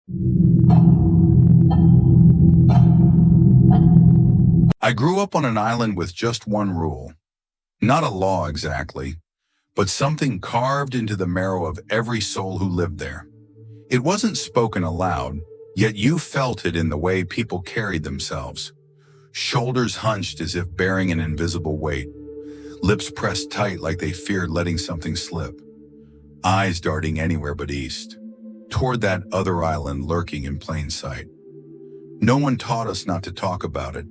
I grew up on an island with just one rule. Not a law exactly, but something carved into the marrow of every soul who lived there. It wasn't spoken aloud, yet you felt it in the way people carried themselves. Shoulders hunched as if bearing an invisible weight, lips pressed tight like they feared letting something slip, eyes darting anywhere but east, toward that other island lurking in plain sight. No one taught us not to talk about it,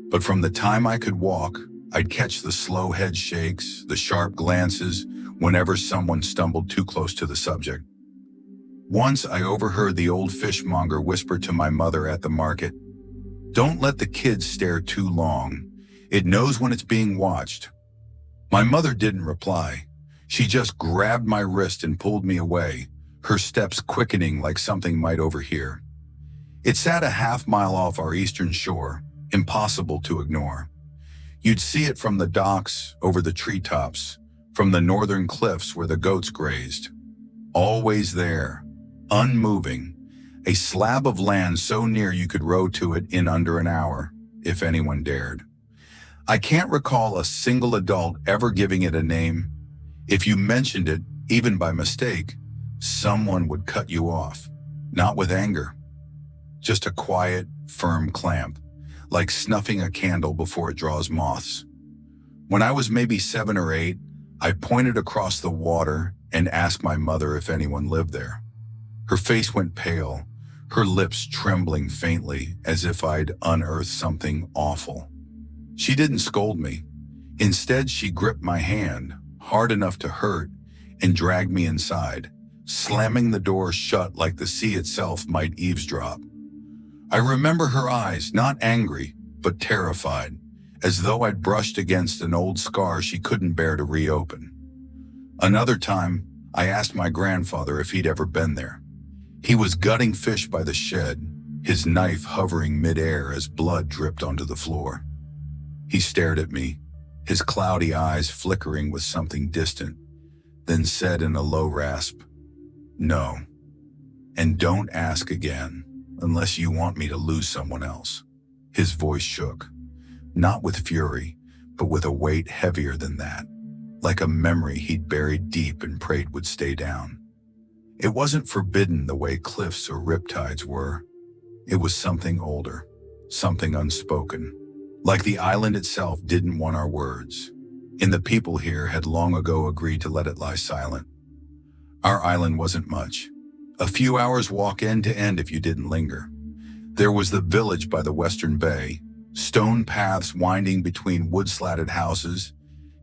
but from the time I could walk, I'd catch the slow head shakes, the sharp glances, whenever someone stumbled too close to the subject. Once I overheard the old fishmonger whisper to my mother at the market, "Don't let the kids stare too long. It knows when it's being watched." My mother didn't reply. She just grabbed my wrist and pulled me away, her steps quickening like something might overhear. It sat a half-mile off our eastern shore, impossible to ignore. You'd see it from the docks, over the treetops, from the northern cliffs where the goats grazed. Always there, unmoving, a slab of land so near you could row to it in under an hour, if anyone dared. I can't recall a single adult ever giving it a name. If you mentioned it, even by mistake, someone would cut you off, not with anger, just a quiet, firm clamp, like snuffing a candle before it draws moths. When I was maybe 7 or 8, I pointed across the water and asked my mother if anyone lived there. Her face went pale, her lips trembling faintly as if I'd unearthed something awful. She didn't scold me. Instead, she gripped my hand, hard enough to hurt, and dragged me inside, slamming the door shut like the sea itself might eavesdrop. I remember her eyes, not angry, but terrified, as though I'd brushed against an old scar she couldn't bear to reopen. Another time, I asked my grandfather if he'd ever been there. He was gutting fish by the shed, his knife hovering midair as blood dripped onto the floor. He stared at me, his cloudy eyes flickering with something distant, then said in a low rasp, "No, and don't ask again, unless you want me to lose someone else." His voice shook, not with fury, but with a weight heavier than that, like a memory he'd buried deep and prayed would stay down. It wasn't forbidden the way cliffs or riptides were. It was something older, something unspoken, like the island itself didn't want our words, and the people here had long ago agreed to let it lie silent. Our island wasn't much. A few hours walk end to end if you didn't linger. There was the village by the western bay, stone paths winding between wood-slatted houses,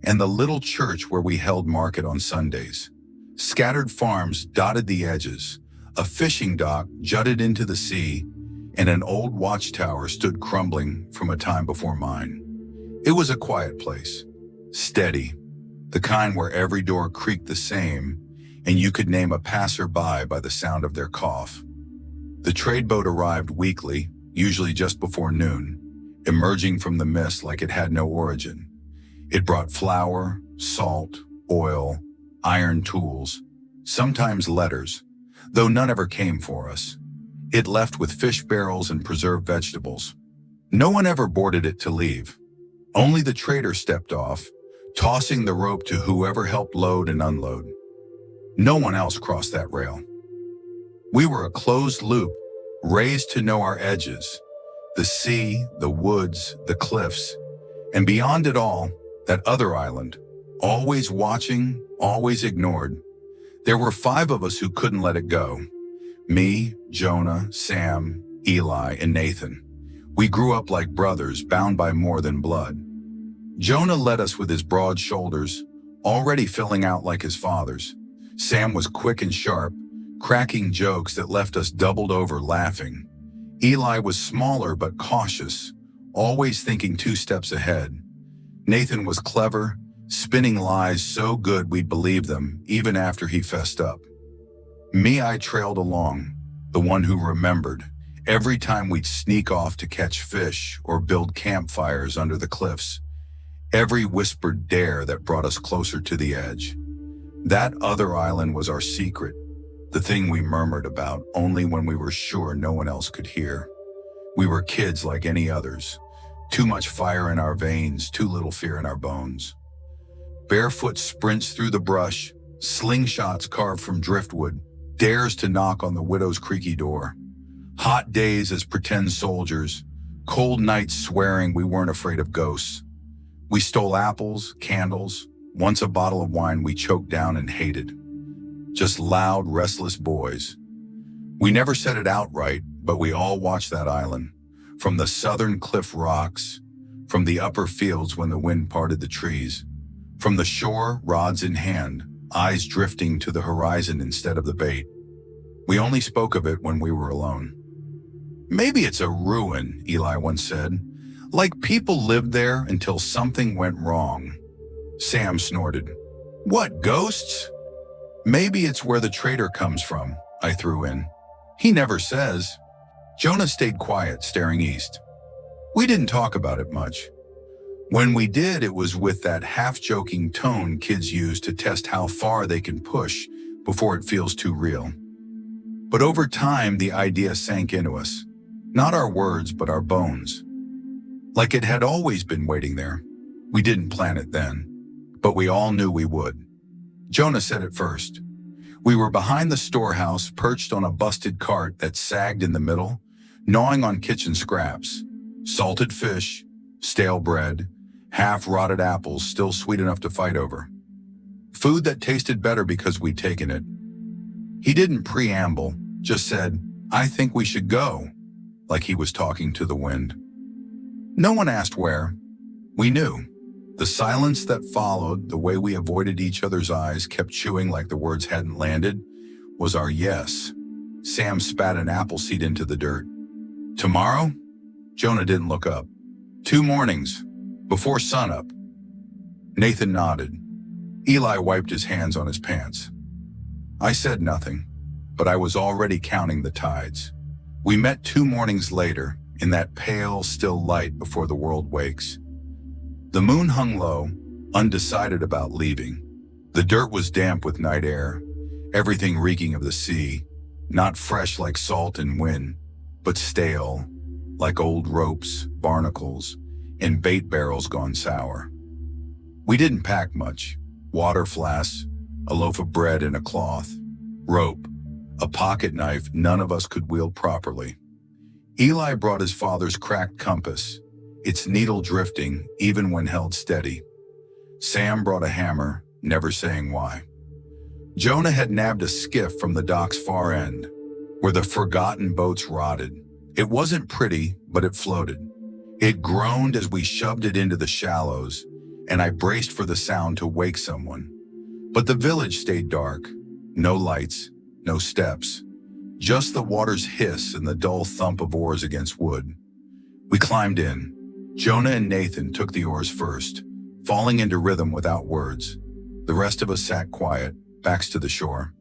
and the little church where we held market on Sundays. Scattered farms dotted the edges, a fishing dock jutted into the sea, and an old watchtower stood crumbling from a time before mine. It was a quiet place, steady, the kind where every door creaked the same, and you could name a passerby by the sound of their cough. The trade boat arrived weekly, usually just before noon, emerging from the mist like it had no origin. It brought flour, salt, oil, iron tools, sometimes letters, though none ever came for us. It left with fish barrels and preserved vegetables. No one ever boarded it to leave. Only the trader stepped off, tossing the rope to whoever helped load and unload. No one else crossed that rail. We were a closed loop, raised to know our edges, the sea, the woods, the cliffs, and beyond it all, that other island, always watching, always ignored. There were 5 of us who couldn't let it go. Me, Jonah, Sam, Eli, and Nathan. We grew up like brothers, bound by more than blood. Jonah led us with his broad shoulders, already filling out like his father's. Sam was quick and sharp, cracking jokes that left us doubled over laughing. Eli was smaller but cautious, always thinking 2 steps ahead. Nathan was clever, spinning lies so good we'd believe them even after he fessed up. Me, I trailed along, the one who remembered, every time we'd sneak off to catch fish or build campfires under the cliffs, every whispered dare that brought us closer to the edge. That other island was our secret, the thing we murmured about only when we were sure no one else could hear. We were kids like any others. Too much fire in our veins, too little fear in our bones. Barefoot sprints through the brush, slingshots carved from driftwood, dares to knock on the widow's creaky door. Hot days as pretend soldiers, cold nights swearing we weren't afraid of ghosts. We stole apples, candles, once a bottle of wine we choked down and hated. Just loud, restless boys. We never said it outright, but we all watched that island. From the southern cliff rocks, from the upper fields when the wind parted the trees, from the shore, rods in hand, eyes drifting to the horizon instead of the bait. We only spoke of it when we were alone. Maybe it's a ruin, Eli once said. Like people lived there until something went wrong. Sam snorted. What, ghosts? Maybe it's where the traitor comes from, I threw in. He never says. Jonah stayed quiet, staring east. We didn't talk about it much. When we did, it was with that half-joking tone kids use to test how far they can push before it feels too real. But over time, the idea sank into us. Not our words, but our bones. Like it had always been waiting there. We didn't plan it then, but we all knew we would. Jonah said it first. We were behind the storehouse, perched on a busted cart that sagged in the middle, gnawing on kitchen scraps. Salted fish, stale bread, half-rotted apples still sweet enough to fight over. Food that tasted better because we'd taken it. He didn't preamble, just said, I think we should go, like he was talking to the wind. No one asked where. We knew. The silence that followed, the way we avoided each other's eyes, kept chewing like the words hadn't landed, was our yes. Sam spat an apple seed into the dirt. Tomorrow? Jonah didn't look up. 2 mornings, before sunup. Nathan nodded. Eli wiped his hands on his pants. I said nothing, but I was already counting the tides. We met 2 mornings later, in that pale, still light before the world wakes. The moon hung low, undecided about leaving. The dirt was damp with night air, everything reeking of the sea, not fresh like salt and wind, but stale, like old ropes, barnacles, and bait barrels gone sour. We didn't pack much. Water flasks, a loaf of bread and a cloth, rope, a pocket knife none of us could wield properly. Eli brought his father's cracked compass, its needle drifting even when held steady. Sam brought a hammer, never saying why. Jonah had nabbed a skiff from the dock's far end, where the forgotten boats rotted. It wasn't pretty, but it floated. It groaned as we shoved it into the shallows, and I braced for the sound to wake someone. But the village stayed dark. No lights, no steps. Just the water's hiss and the dull thump of oars against wood. We climbed in. Jonah and Nathan took the oars first, falling into rhythm without words. The rest of us sat quiet, backs to the shore.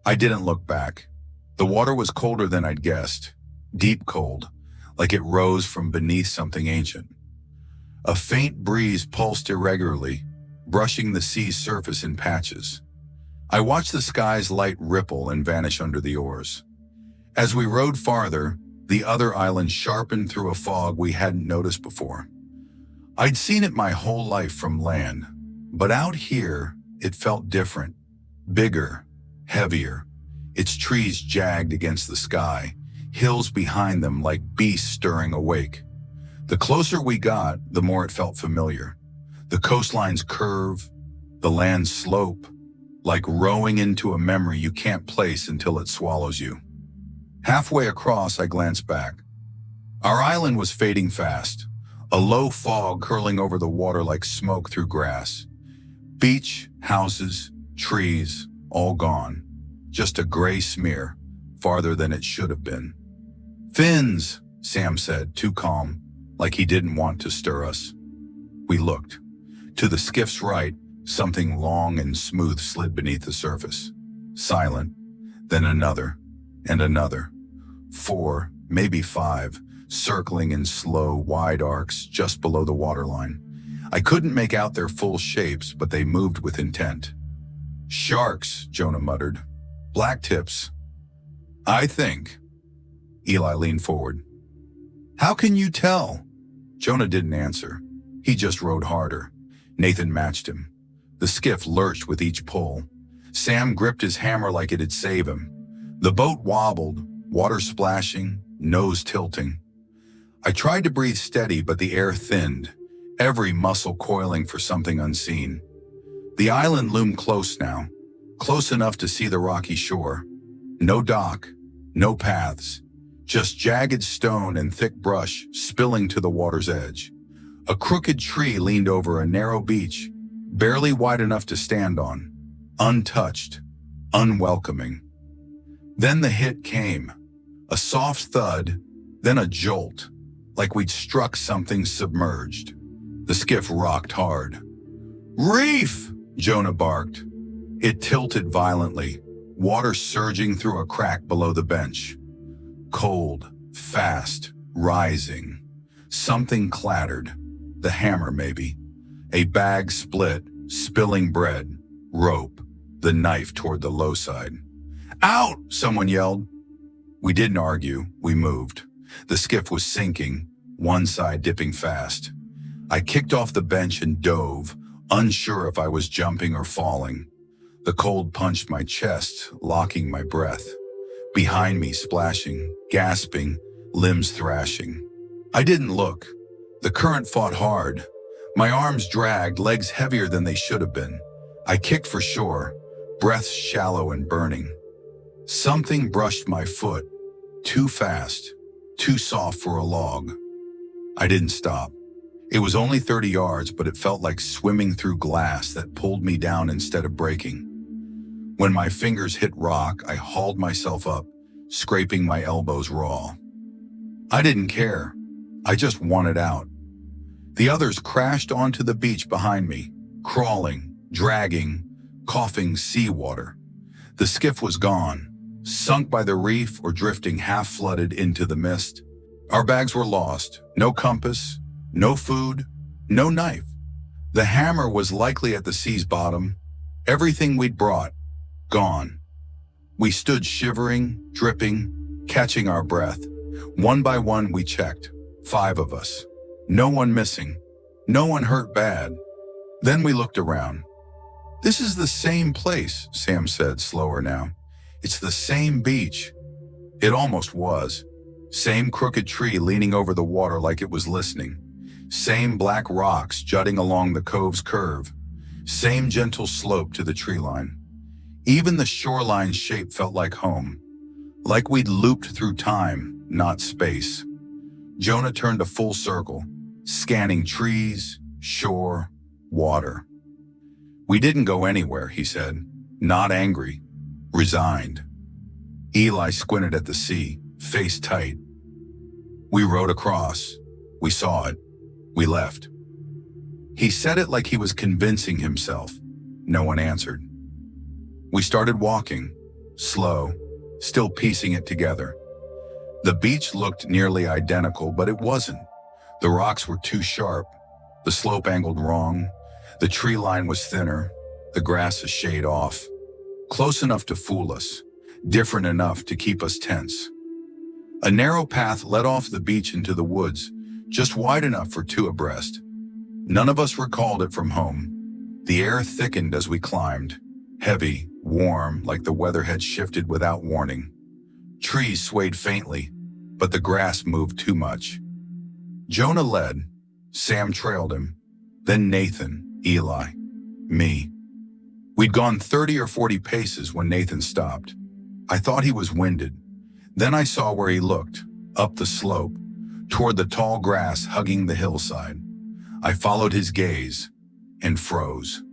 I didn't look back. The water was colder than I'd guessed. Deep cold, like it rose from beneath something ancient. A faint breeze pulsed irregularly, brushing the sea's surface in patches. I watched the sky's light ripple and vanish under the oars. As we rowed farther, the other island sharpened through a fog we hadn't noticed before. I'd seen it my whole life from land, but out here, it felt different. Bigger, heavier, its trees jagged against the sky, hills behind them like beasts stirring awake. The closer we got, the more it felt familiar. The coastline's curve, the land's slope, like rowing into a memory you can't place until it swallows you. Halfway across, I glanced back. Our island was fading fast, a low fog curling over the water like smoke through grass. Beach, houses, trees, all gone. Just a gray smear, farther than it should have been. Fins, Sam said, too calm, like he didn't want to stir us. We looked. To the skiff's right, something long and smooth slid beneath the surface. Silent, then another, and another. 4, maybe 5, circling in slow, wide arcs just below the waterline. I couldn't make out their full shapes, but they moved with intent. Sharks, Jonah muttered. Black tips. I think. Eli leaned forward. How can you tell? Jonah didn't answer. He just rowed harder. Nathan matched him. The skiff lurched with each pull. Sam gripped his hammer like it'd save him. The boat wobbled, water splashing, nose tilting. I tried to breathe steady, but the air thinned, every muscle coiling for something unseen. The island loomed close now, close enough to see the rocky shore. No dock, no paths, just jagged stone and thick brush spilling to the water's edge. A crooked tree leaned over a narrow beach, barely wide enough to stand on, untouched, unwelcoming. Then the hit came, a soft thud, then a jolt, like we'd struck something submerged. The skiff rocked hard. Reef! Jonah barked. It tilted violently, water surging through a crack below the bench. Cold, fast, rising. Something clattered. The hammer, maybe. A bag split, spilling bread, rope, the knife toward the low side. Out! Someone yelled. We didn't argue, we moved. The skiff was sinking, one side dipping fast. I kicked off the bench and dove, unsure if I was jumping or falling. The cold punched my chest, locking my breath. Behind me, splashing, gasping, limbs thrashing. I didn't look. The current fought hard. My arms dragged, legs heavier than they should have been. I kicked for shore, breath shallow and burning. Something brushed my foot, too fast, too soft for a log. I didn't stop. It was only 30 yards, but it felt like swimming through glass that pulled me down instead of breaking. When my fingers hit rock, I hauled myself up, scraping my elbows raw. I didn't care. I just wanted out. The others crashed onto the beach behind me, crawling, dragging, coughing seawater. The skiff was gone, sunk by the reef or drifting half-flooded into the mist. Our bags were lost, no compass, no food, no knife. The hammer was likely at the sea's bottom. Everything we'd brought, gone. We stood shivering, dripping, catching our breath. One by one we checked, 5 of us. No one missing, no one hurt bad. Then we looked around. This is the same place, Sam said, slower now. It's the same beach. It almost was. Same crooked tree leaning over the water like it was listening. Same black rocks jutting along the cove's curve. Same gentle slope to the tree line. Even the shoreline's shape felt like home. Like we'd looped through time, not space. Jonah turned a full circle, scanning trees, shore, water. We didn't go anywhere, he said, not angry, resigned. Eli squinted at the sea, face tight. We rowed across. We saw it. We left. He said it like he was convincing himself. No one answered. We started walking, slow, still piecing it together. The beach looked nearly identical, but it wasn't. The rocks were too sharp, the slope angled wrong, the tree line was thinner, the grass a shade off. Close enough to fool us, different enough to keep us tense. A narrow path led off the beach into the woods, just wide enough for 2 abreast. None of us recalled it from home. The air thickened as we climbed, heavy, warm, like the weather had shifted without warning. Trees swayed faintly, but the grass moved too much. Jonah led, Sam trailed him, then Nathan, Eli, me. We'd gone 30 or 40 paces when Nathan stopped. I thought he was winded. Then I saw where he looked, up the slope, toward the tall grass hugging the hillside. I followed his gaze and froze.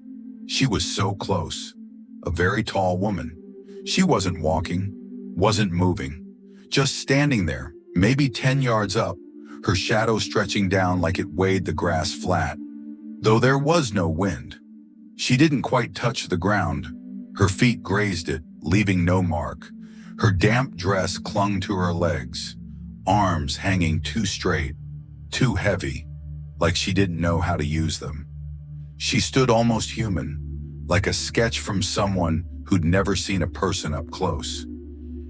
She was so close, a very tall woman. She wasn't walking, wasn't moving, just standing there, maybe 10 yards up, her shadow stretching down like it weighed the grass flat, though there was no wind. She didn't quite touch the ground. Her feet grazed it, leaving no mark. Her damp dress clung to her legs, arms hanging too straight, too heavy, like she didn't know how to use them. She stood almost human, like a sketch from someone who'd never seen a person up close.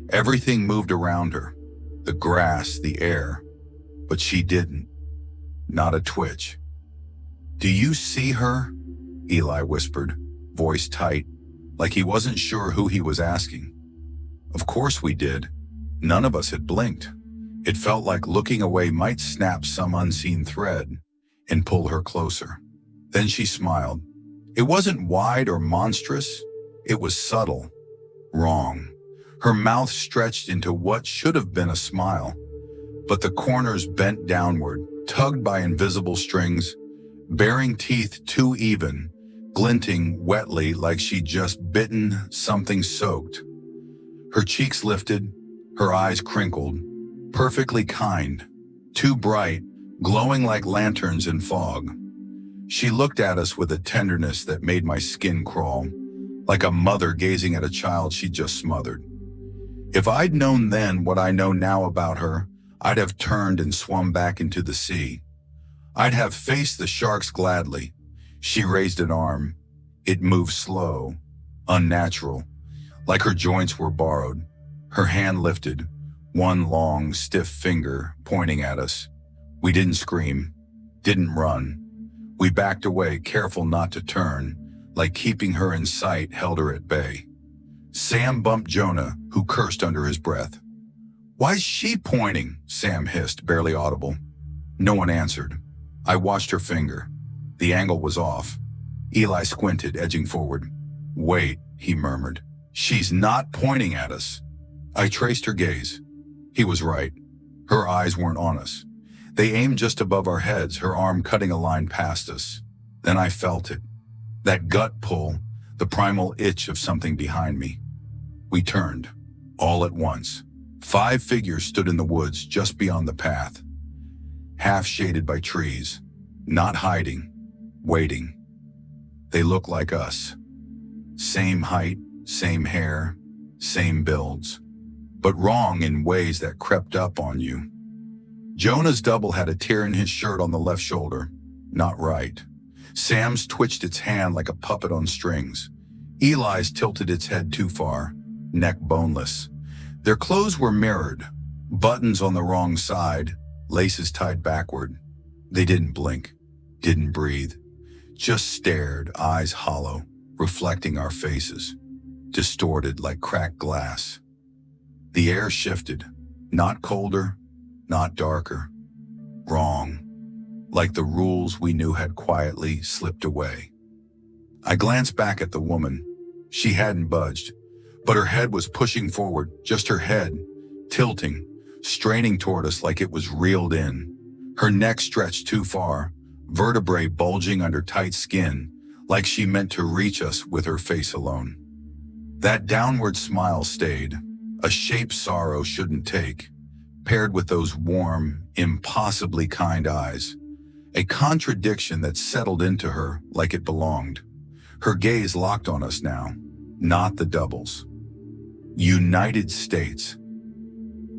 Everything moved around her, the grass, the air, but she didn't. Not a twitch. "Do you see her?" Eli whispered, voice tight, like he wasn't sure who he was asking. Of course we did. None of us had blinked. It felt like looking away might snap some unseen thread and pull her closer. Then she smiled. It wasn't wide or monstrous. It was subtle, wrong. Her mouth stretched into what should have been a smile, but the corners bent downward, tugged by invisible strings, baring teeth too even, glinting wetly like she'd just bitten something soaked. Her cheeks lifted, her eyes crinkled, perfectly kind, too bright, glowing like lanterns in fog. She looked at us with a tenderness that made my skin crawl, like a mother gazing at a child she'd just smothered. If I'd known then what I know now about her, I'd have turned and swum back into the sea. I'd have faced the sharks gladly. She raised an arm. It moved slow, unnatural, like her joints were borrowed. Her hand lifted, one long, stiff finger pointing at us. We didn't scream, didn't run. We backed away, careful not to turn, like keeping her in sight held her at bay. Sam bumped Jonah, who cursed under his breath. "Why's she pointing?" Sam hissed, barely audible. No one answered. I watched her finger. The angle was off. Eli squinted, edging forward. "Wait," he murmured. "She's not pointing at us." I traced her gaze. He was right. Her eyes weren't on us. They aimed just above our heads, her arm cutting a line past us. Then I felt it. That gut pull, the primal itch of something behind me. We turned, all at once. 5 figures stood in the woods just beyond the path, half shaded by trees, not hiding, waiting. They looked like us. Same height, same hair, same builds, but wrong in ways that crept up on you. Jonah's double had a tear in his shirt on the left shoulder, not right. Sam's twitched its hand like a puppet on strings. Eli's tilted its head too far, neck boneless. Their clothes were mirrored, buttons on the wrong side, laces tied backward. They didn't blink, didn't breathe, just stared, eyes hollow, reflecting our faces, distorted like cracked glass. The air shifted, not colder, not darker, wrong, like the rules we knew had quietly slipped away. I glanced back at the woman. She hadn't budged, but her head was pushing forward, just her head, tilting, straining toward us like it was reeled in. Her neck stretched too far, vertebrae bulging under tight skin, like she meant to reach us with her face alone. That downward smile stayed, a shape sorrow shouldn't take, paired with those warm, impossibly kind eyes. A contradiction that settled into her like it belonged. Her gaze locked on us now, not the doubles. United States.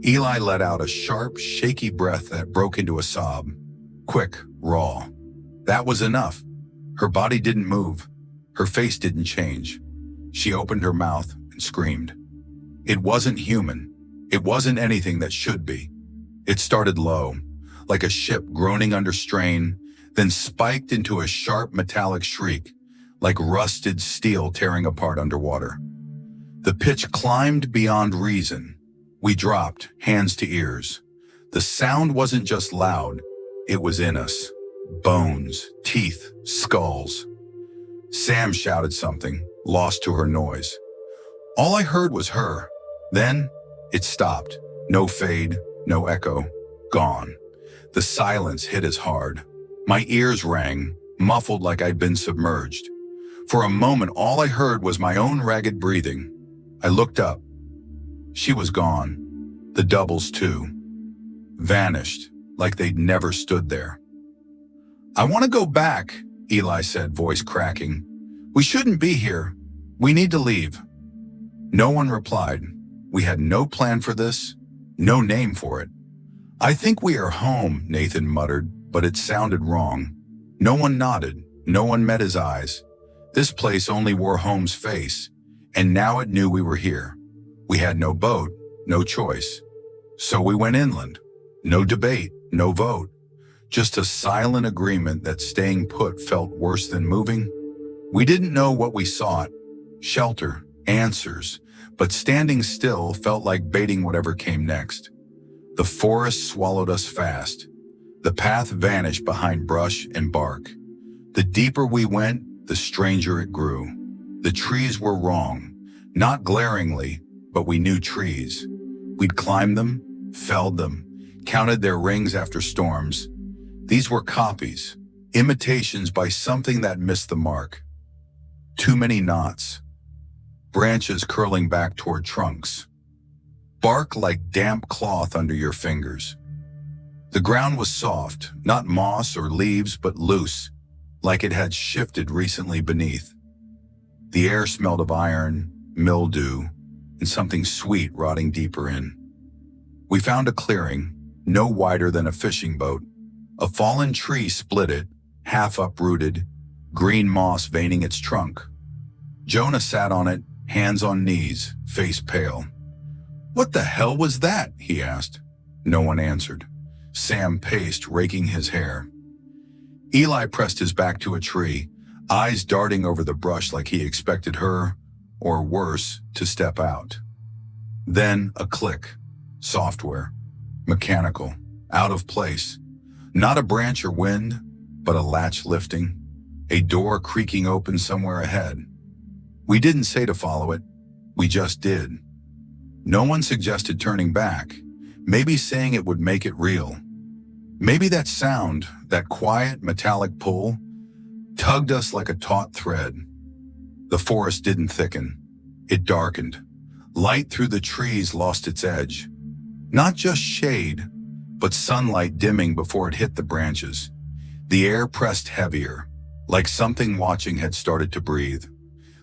Eli let out a sharp, shaky breath that broke into a sob. Quick, raw. That was enough. Her body didn't move. Her face didn't change. She opened her mouth and screamed. It wasn't human. It wasn't anything that should be. It started low, like a ship groaning under strain, then spiked into a sharp metallic shriek, like rusted steel tearing apart underwater. The pitch climbed beyond reason. We dropped, hands to ears. The sound wasn't just loud, it was in us. Bones, teeth, skulls. Sam shouted something, lost to her noise. All I heard was her. Then, it stopped. No fade, no echo. Gone. The silence hit as hard. My ears rang, muffled like I'd been submerged. For a moment, all I heard was my own ragged breathing. I looked up. She was gone. The doubles, too. Vanished, like they'd never stood there. "I want to go back," Eli said, voice cracking. "We shouldn't be here. We need to leave." No one replied. We had no plan for this, no name for it. "I think we are home," Nathan muttered, but it sounded wrong. No one nodded. No one met his eyes. This place only wore home's face. And now it knew we were here. We had no boat, no choice. So we went inland. No debate, no vote. Just a silent agreement that staying put felt worse than moving. We didn't know what we sought, shelter, answers, but standing still felt like baiting whatever came next. The forest swallowed us fast. The path vanished behind brush and bark. The deeper we went, the stranger it grew. The trees were wrong, not glaringly, but we knew trees. We'd climbed them, felled them, counted their rings after storms. These were copies, imitations by something that missed the mark. Too many knots, branches curling back toward trunks, bark like damp cloth under your fingers. The ground was soft, not moss or leaves, but loose, like it had shifted recently beneath. The air smelled of iron, mildew, and something sweet rotting deeper in. We found a clearing, no wider than a fishing boat. A fallen tree split it, half uprooted, green moss veining its trunk. Jonah sat on it, hands on knees, face pale. "What the hell was that?" he asked. No one answered. Sam paced, raking his hair. Eli pressed his back to a tree, eyes darting over the brush like he expected her, or worse, to step out. Then a click. Software. Mechanical. Out of place. Not a branch or wind, but a latch lifting. A door creaking open somewhere ahead. We didn't say to follow it. We just did. No one suggested turning back. Maybe saying it would make it real. Maybe that sound, that quiet, metallic pull, tugged us like a taut thread. The forest didn't thicken. It darkened. Light through the trees lost its edge. Not just shade, but sunlight dimming before it hit the branches. The air pressed heavier, like something watching had started to breathe.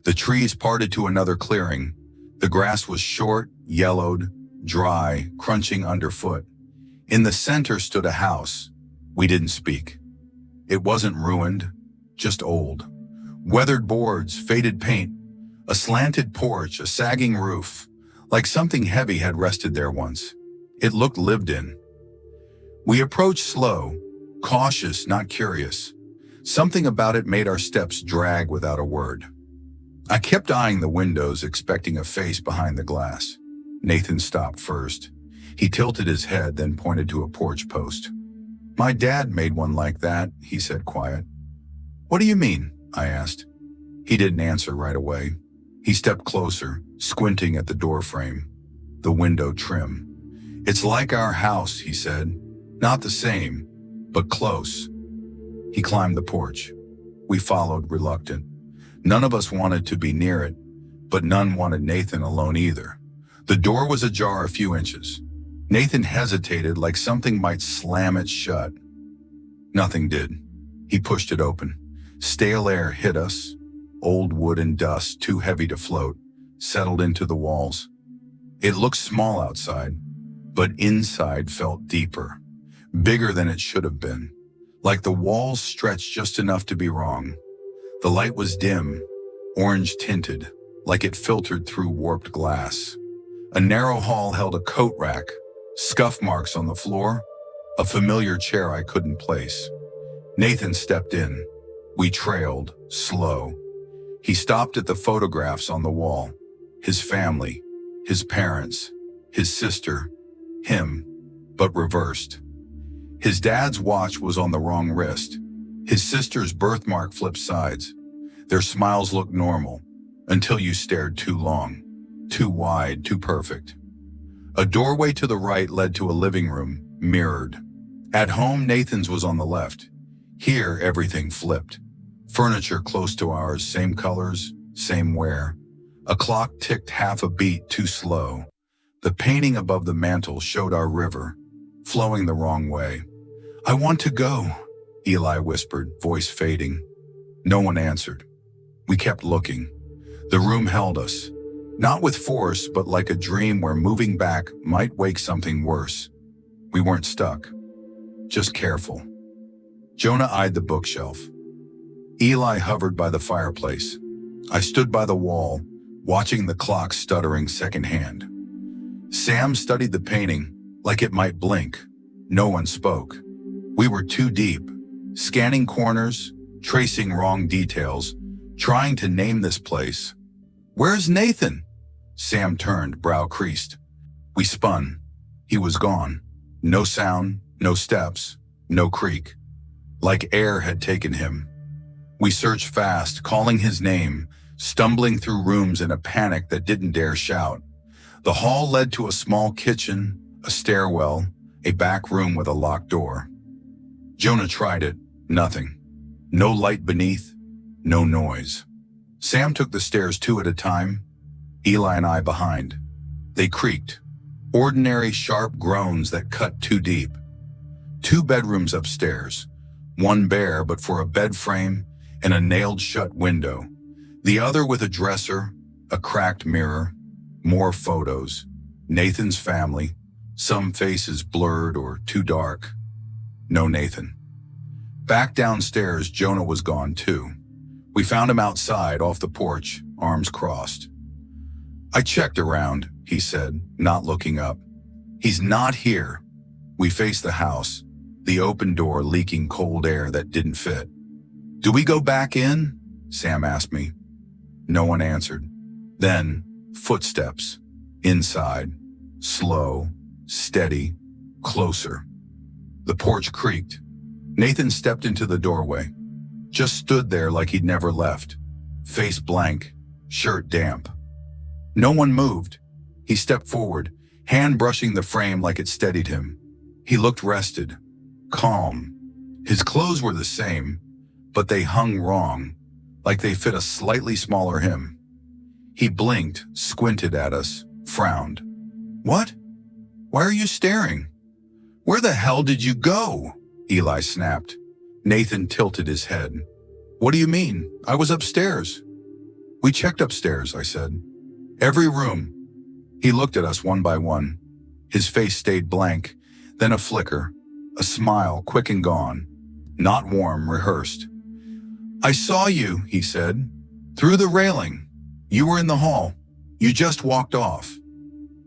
The trees parted to another clearing. The grass was short, yellowed, dry, crunching underfoot. In the center stood a house. We didn't speak. It wasn't ruined, just old. Weathered boards, faded paint, a slanted porch, a sagging roof, like something heavy had rested there once. It looked lived in. We approached slow, cautious, not curious. Something about it made our steps drag without a word. I kept eyeing the windows, expecting a face behind the glass. Nathan stopped first. He tilted his head, then pointed to a porch post. "My dad made one like that," he said quiet. "What do you mean?" I asked. He didn't answer right away. He stepped closer, squinting at the door frame, the window trim. "It's like our house," he said. "Not the same, but close." He climbed the porch. We followed, reluctant. None of us wanted to be near it, but none wanted Nathan alone either. The door was ajar a few inches. Nathan hesitated, like something might slam it shut. Nothing did. He pushed it open. Stale air hit us. Old wood and dust, too heavy to float, settled into the walls. It looked small outside, but inside felt deeper, bigger than it should have been, like the walls stretched just enough to be wrong. The light was dim, orange-tinted, like it filtered through warped glass. A narrow hall held a coat rack, scuff marks on the floor, a familiar chair I couldn't place. Nathan stepped in. We trailed, slow. He stopped at the photographs on the wall. His family, his parents, his sister, him, but reversed. His dad's watch was on the wrong wrist. His sister's birthmark flipped sides. Their smiles looked normal, until you stared too long, too wide, too perfect. A doorway to the right led to a living room, mirrored. At home, Nathan's was on the left. Here, everything flipped. Furniture close to ours, same colors, same wear. A clock ticked half a beat too slow. The painting above the mantel showed our river, flowing the wrong way. "I want to go," Eli whispered, voice fading. No one answered. We kept looking. The room held us, not with force, but like a dream where moving back might wake something worse. We weren't stuck, just careful. Jonah eyed the bookshelf. Eli hovered by the fireplace. I stood by the wall, watching the clock stuttering secondhand. Sam studied the painting like it might blink. No one spoke. We were too deep, scanning corners, tracing wrong details, trying to name this place. "Where's Nathan?" Sam turned, brow creased. We spun. He was gone. No sound, no steps, no creak. Like air had taken him. We searched fast, calling his name, stumbling through rooms in a panic that didn't dare shout. The hall led to a small kitchen, a stairwell, a back room with a locked door. Jonah tried it. Nothing. No light beneath, no noise. Sam took the stairs two at a time, Eli and I behind. They creaked. Ordinary sharp groans that cut too deep. 2 bedrooms upstairs, one bare but for a bed frame and a nailed-shut window. The other with a dresser, a cracked mirror, more photos. Nathan's family, some faces blurred or too dark. No Nathan. Back downstairs, Jonah was gone too. We found him outside, off the porch, arms crossed. "I checked around," he said, not looking up. "He's not here." We faced the house, the open door leaking cold air that didn't fit. "Do we go back in?" Sam asked me. No one answered. Then, footsteps. Inside. Slow, steady, closer. The porch creaked. Nathan stepped into the doorway. Just stood there like he'd never left. Face blank, shirt damp. No one moved. He stepped forward, hand brushing the frame like it steadied him. He looked rested, calm. His clothes were the same, but they hung wrong, like they fit a slightly smaller him. He blinked, squinted at us, frowned. "What? Why are you staring?" "Where the hell did you go?" Eli snapped. Nathan tilted his head. "What do you mean? I was upstairs." "We checked upstairs," I said. "Every room." He looked at us one by one. His face stayed blank, then a flicker, a smile quick and gone. Not warm, rehearsed. "I saw you," he said. "Through the railing. You were in the hall. You just walked off."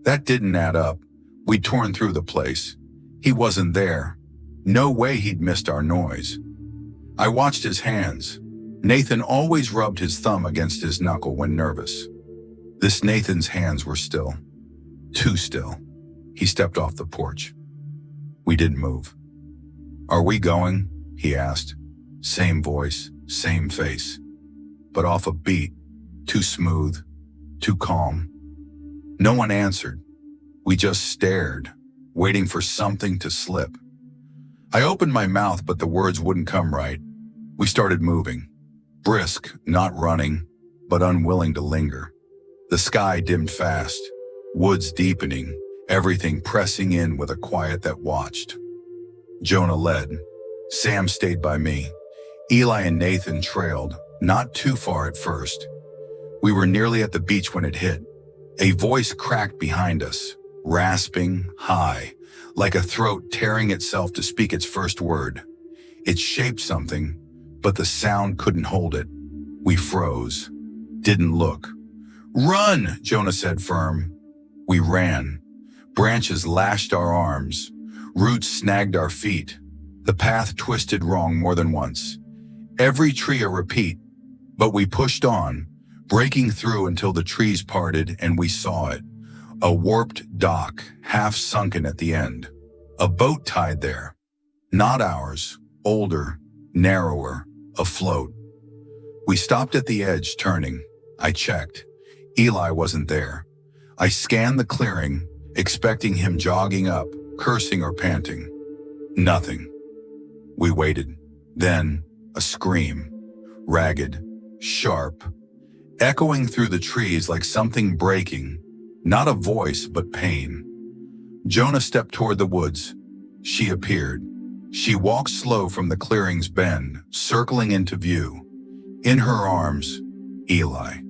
That didn't add up. We'd torn through the place. He wasn't there. No way he'd missed our noise. I watched his hands. Nathan always rubbed his thumb against his knuckle when nervous. This Nathan's hands were still. Too still. He stepped off the porch. We didn't move. "Are we going?" he asked. Same voice, same face. But off a beat, too smooth, too calm. No one answered. We just stared, waiting for something to slip. I opened my mouth, but the words wouldn't come right. We started moving. Brisk, not running, but unwilling to linger. The sky dimmed fast, woods deepening, everything pressing in with a quiet that watched. Jonah led. Sam stayed by me. Eli and Nathan trailed, not too far at first. We were nearly at the beach when it hit. A voice cracked behind us, rasping, high, like a throat tearing itself to speak its first word. It shaped something, but the sound couldn't hold it. We froze, didn't look. "Run," Jonah said firm. We ran. Branches lashed our arms. Roots snagged our feet. The path twisted wrong more than once. Every tree a repeat, but we pushed on, breaking through until the trees parted and we saw it. A warped dock, half sunken at the end. A boat tied there. Not ours, older, narrower, afloat. We stopped at the edge, turning. I checked. Eli wasn't there. I scanned the clearing, expecting him jogging up, cursing or panting. Nothing. We waited. Then, a scream. Ragged, sharp, echoing through the trees like something breaking. Not a voice, but pain. Jonah stepped toward the woods. She appeared. She walked slow from the clearing's bend, circling into view. In her arms, Eli.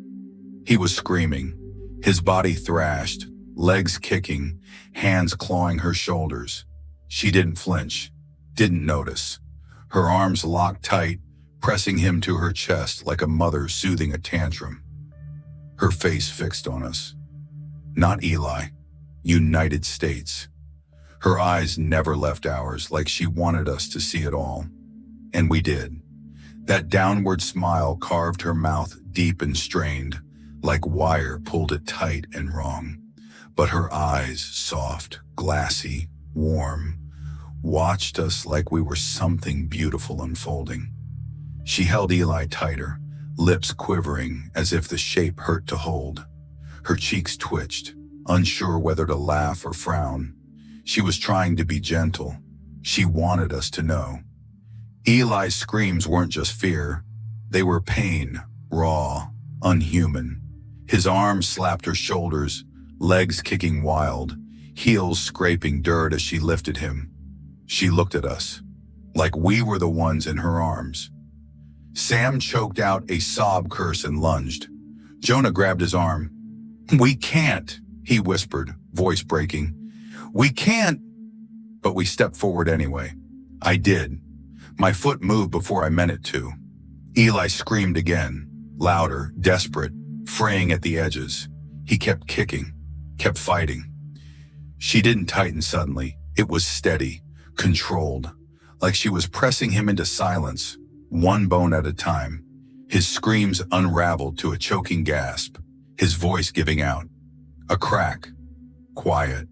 He was screaming, his body thrashed, legs kicking, hands clawing her shoulders. She didn't flinch, didn't notice. Her arms locked tight, pressing him to her chest like a mother soothing a tantrum. her face fixed on us. Not Eli, United States. Her eyes never left ours, like she wanted us to see it all. And we did. That downward smile carved her mouth deep and strained, like wire pulled it tight and wrong. But her eyes, soft, glassy, warm, watched us like we were something beautiful unfolding. She held Eli tighter, lips quivering as if the shape hurt to hold. Her cheeks twitched, unsure whether to laugh or frown. She was trying to be gentle. She wanted us to know. Eli's screams weren't just fear. They were pain, raw, unhuman. His arms slapped her shoulders, legs kicking wild, heels scraping dirt as she lifted him. She looked at us, like we were the ones in her arms. Sam choked out a sob curse and lunged. Jonah grabbed his arm. "We can't," he whispered, voice breaking. "We can't." But we stepped forward anyway. I did. My foot moved before I meant it to. Eli screamed again, louder, desperate, fraying at the edges. He kept kicking, kept fighting. She didn't tighten suddenly. It was steady, controlled, like she was pressing him into silence, one bone at a time. His screams unraveled to a choking gasp, his voice giving out. A crack, quiet,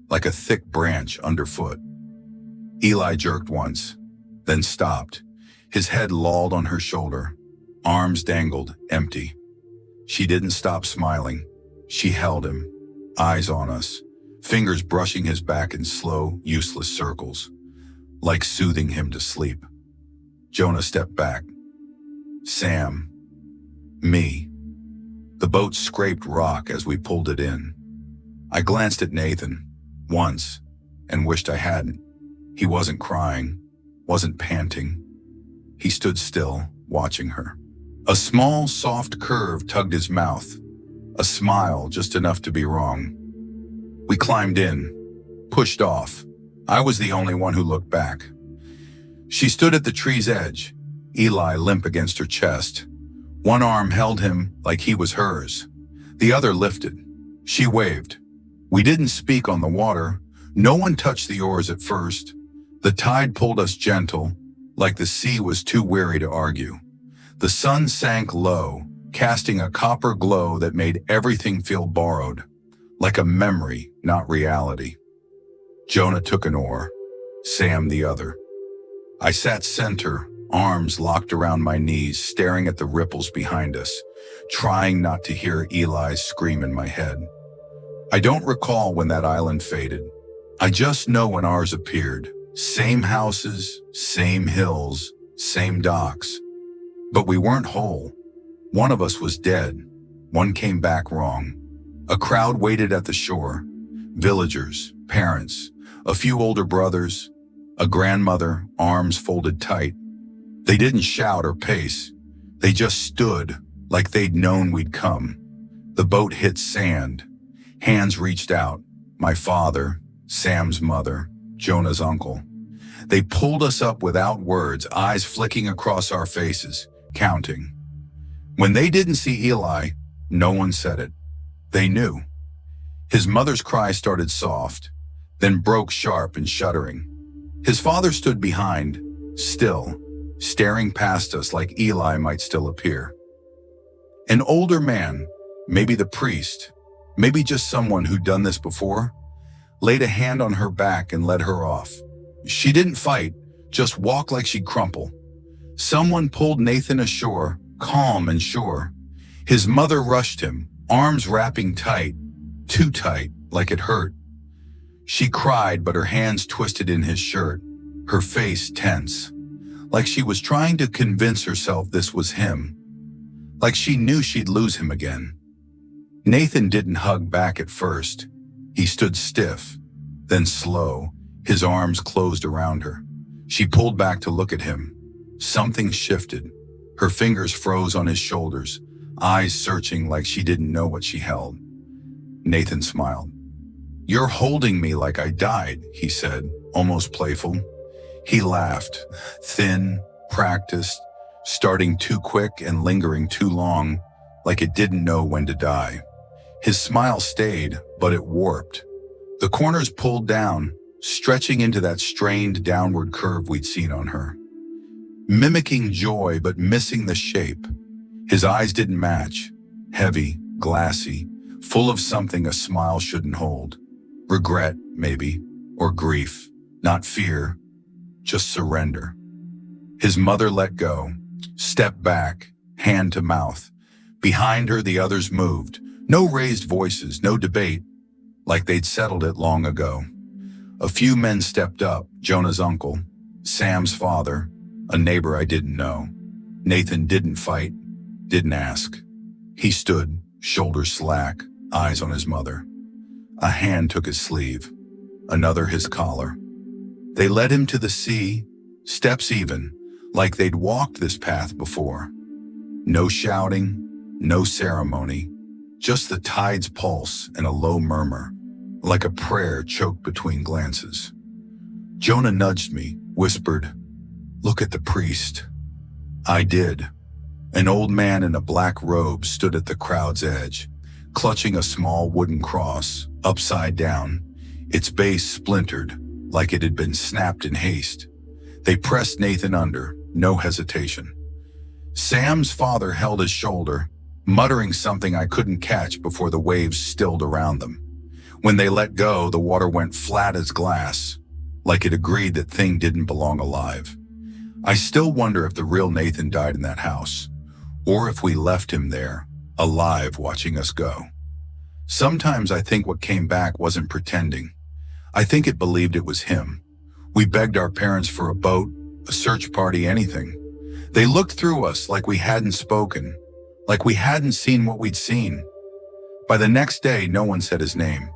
like a thick branch underfoot. Eli jerked once, then stopped. His head lolled on her shoulder, arms dangled, empty. She didn't stop smiling. She held him, eyes on us, fingers brushing his back in slow, useless circles, like soothing him to sleep. Jonah stepped back. Sam. Me. The boat scraped rock as we pulled it in. I glanced at Nathan, once, and wished I hadn't. He wasn't crying, wasn't panting. He stood still, watching her. A small, soft curve tugged his mouth, a smile just enough to be wrong. We climbed in, pushed off. I was the only one who looked back. She stood at the tree's edge, Eli limp against her chest. One arm held him like he was hers. The other lifted. She waved. We didn't speak on the water. No one touched the oars at first. The tide pulled us gentle, like the sea was too weary to argue. The sun sank low, casting a copper glow that made everything feel borrowed, like a memory, not reality. Jonah took an oar, Sam the other. I sat center, arms locked around my knees, staring at the ripples behind us, trying not to hear Eli's scream in my head. I don't recall when that island faded. I just know when ours appeared. Same houses, same hills, same docks. But we weren't whole. One of us was dead. One came back wrong. A crowd waited at the shore. Villagers, parents, a few older brothers, a grandmother, arms folded tight. They didn't shout or pace. They just stood, like they'd known we'd come. The boat hit sand. Hands reached out. My father, Sam's mother, Jonah's uncle. They pulled us up without words, eyes flicking across our faces, counting. When they didn't see Eli, no one said it. They knew. His mother's cry started soft, then broke sharp and shuddering. His father stood behind, still, staring past us like Eli might still appear. An older man, maybe the priest, maybe just someone who'd done this before, laid a hand on her back and led her off. She didn't fight, just walked like she'd crumple. Someone pulled Nathan ashore, calm and sure. His mother rushed him, arms wrapping tight, too tight, like it hurt. She cried, but her hands twisted in his shirt, her face tense, like she was trying to convince herself this was him, like she knew she'd lose him again. Nathan didn't hug back at first. He stood stiff, then slow, his arms closed around her. She pulled back to look at him. Something shifted. Her fingers froze on his shoulders, eyes searching like she didn't know what she held. Nathan smiled. "You're holding me like I died," he said, almost playful. He laughed, thin, practiced, starting too quick and lingering too long, like it didn't know when to die. His smile stayed, but it warped. The corners pulled down, stretching into that strained downward curve we'd seen on her. Mimicking joy, but missing the shape. His eyes didn't match. Heavy, glassy, full of something a smile shouldn't hold. Regret, maybe, or grief. Not fear, just surrender. His mother let go, stepped back, hand to mouth. Behind her, the others moved. No raised voices, no debate, like they'd settled it long ago. A few men stepped up, Jonah's uncle, Sam's father, a neighbor I didn't know. Nathan didn't fight, didn't ask. He stood, shoulders slack, eyes on his mother. A hand took his sleeve, another his collar. They led him to the sea, steps even, like they'd walked this path before. No shouting, no ceremony, just the tide's pulse and a low murmur, like a prayer choked between glances. Jonah nudged me, whispered, "Look at the priest." I did. An old man in a black robe stood at the crowd's edge, clutching a small wooden cross, upside down, its base splintered, like it had been snapped in haste. They pressed Nathan under, no hesitation. Sam's father held his shoulder, muttering something I couldn't catch before the waves stilled around them. When they let go, the water went flat as glass, like it agreed that thing didn't belong alive. I still wonder if the real Nathan died in that house, or if we left him there, alive, watching us go. Sometimes I think what came back wasn't pretending. I think it believed it was him. We begged our parents for a boat, a search party, anything. They looked through us like we hadn't spoken, like we hadn't seen what we'd seen. By the next day, no one said his name.